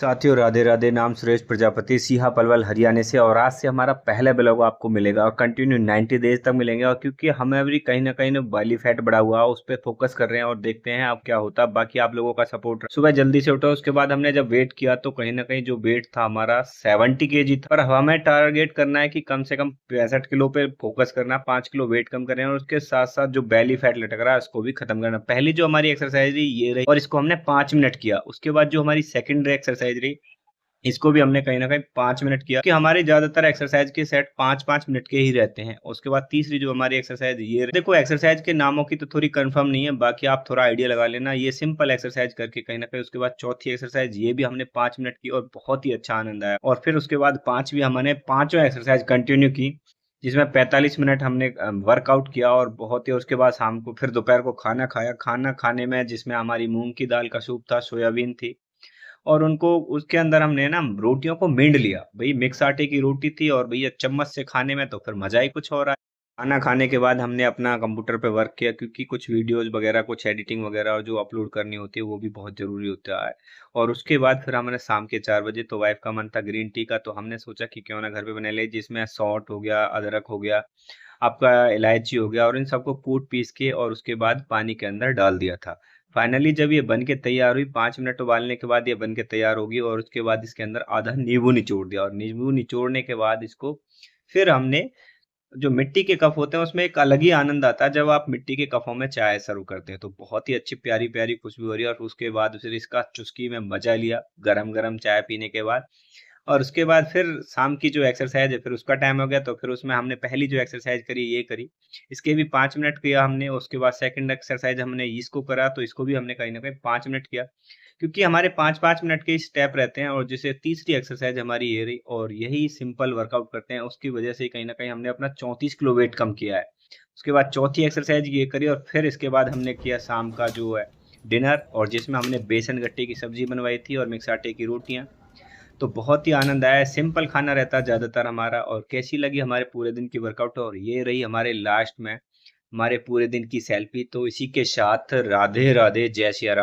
साथियों राधे राधे। नाम सुरेश प्रजापति, सीहा पलवल हरियाणा से। और आज से हमारा पहला ब्लॉग आपको मिलेगा और कंटिन्यू 90 डेज तक मिलेंगे। और क्योंकि हमें अभी कहीं ना कहीं बॉडी फैट बढ़ा हुआ है, उस पर फोकस कर रहे हैं और देखते हैं अब क्या होता है। बाकी आप लोगों का सपोर्ट। सुबह जल्दी से उठा, उसके बाद हमने जब वेट किया तो कहीं ना कहीं जो वेट था हमारा 70 kg था। और हमें टारगेट करना है कि कम से कम 65 किलो पे फोकस करना, 5 किलो वेट कम करें और उसके साथ साथ जो बेली फैट लटक रहा है उसको भी खत्म करना। पहली जो हमारी एक्सरसाइज रही ये रही और इसको हमने 5 मिनट किया। उसके बाद जो हमारी सेकेंडरी एक्सरसाइज रही इसको भी हमने कहीं ना कहीं 5 मिनट किया कि हमारे ज्यादातर एक्सरसाइज के सेट 5-5 मिनट के ही रहते हैं। उसके बाद तीसरी जो हमारी एक्सरसाइज ये देखो, एक्सरसाइज के नामों की तो थोड़ी कंफर्म नहीं है, बाकी आप थोड़ा आइडिया लगा लेना। ये सिंपल एक्सरसाइज करके कहीं ना कहीं उसके बाद चौथी एक्सरसाइज ये भी हमने 5 मिनट की और बहुत ही अच्छा आनंद आया। और फिर उसके बाद पांचवी हमने पांचों एक्सरसाइज कंटिन्यू की, जिसमें 45 मिनट हमने वर्कआउट किया और बहुत ही। उसके बाद शाम को फिर दोपहर को खाना खाया। खाना खाने में जिसमें हमारी मूंग की दाल का सूप था, सोयाबीन थी और उनको उसके अंदर हमने ना रोटियों को मींड लिया। भई मिक्स आटे की रोटी थी और भैया चम्मच से खाने में तो फिर मजा ही कुछ हो रहा है। खाना खाने के बाद हमने अपना कंप्यूटर पे वर्क किया, क्योंकि कुछ वीडियोस वगैरह, कुछ एडिटिंग वगैरह जो अपलोड करनी होती है वो भी बहुत जरूरी होता है। और उसके बाद फिर हमने शाम के 4 बजे, तो वाइफ का मन था ग्रीन टी का, तो हमने सोचा कि क्यों ना घर पे बना ले, जिसमें सौंठ हो गया, अदरक हो गया, आपका इलायची हो गया और इन सबको कूट पीस के और उसके बाद पानी के अंदर डाल दिया था। फाइनली जब ये बन के तैयार हुई, 5 मिनट उबालने के बाद ये बन के तैयार होगी और उसके बाद इसके अंदर आधा नींबू निचोड़ दिया। और नींबू निचोड़ने के बाद इसको फिर हमने, जो मिट्टी के कप होते हैं उसमें एक अलग ही आनंद आता है जब आप मिट्टी के कपों में चाय सर्व करते हैं, तो बहुत ही अच्छी प्यारी प्यारी खुशबू हो रही है। और उसके बाद फिर इसका चुस्की में मजा लिया गरम गरम चाय पीने के बाद। और उसके बाद फिर शाम की जो एक्सरसाइज है फिर उसका टाइम हो गया, तो फिर उसमें हमने पहली जो एक्सरसाइज करी ये करी, इसके भी 5 मिनट किया हमने। उसके बाद सेकंड एक्सरसाइज हमने इसको करा, तो इसको भी हमने कहीं ना कहीं 5 मिनट किया, क्योंकि हमारे 5-5 मिनट के स्टेप रहते हैं। और जैसे तीसरी एक्सरसाइज हमारी ये रही और यही सिंपल वर्कआउट करते हैं, उसकी वजह से कहीं ना कहीं हमने अपना 34 किलो वेट कम किया है। उसके बाद चौथी एक्सरसाइज ये करी और फिर इसके बाद हमने किया शाम का जो है डिनर, और जिसमें हमने बेसन गट्टे की सब्जी बनवाई थी और मिक्स आटे की रोटियां। तो बहुत ही आनंद आया। सिंपल खाना रहता है ज़्यादातर हमारा। और कैसी लगी हमारे पूरे दिन की वर्कआउट, और ये रही हमारे लास्ट में हमारे पूरे दिन की सेल्फी। तो इसी के साथ राधे राधे, जय सिया राम।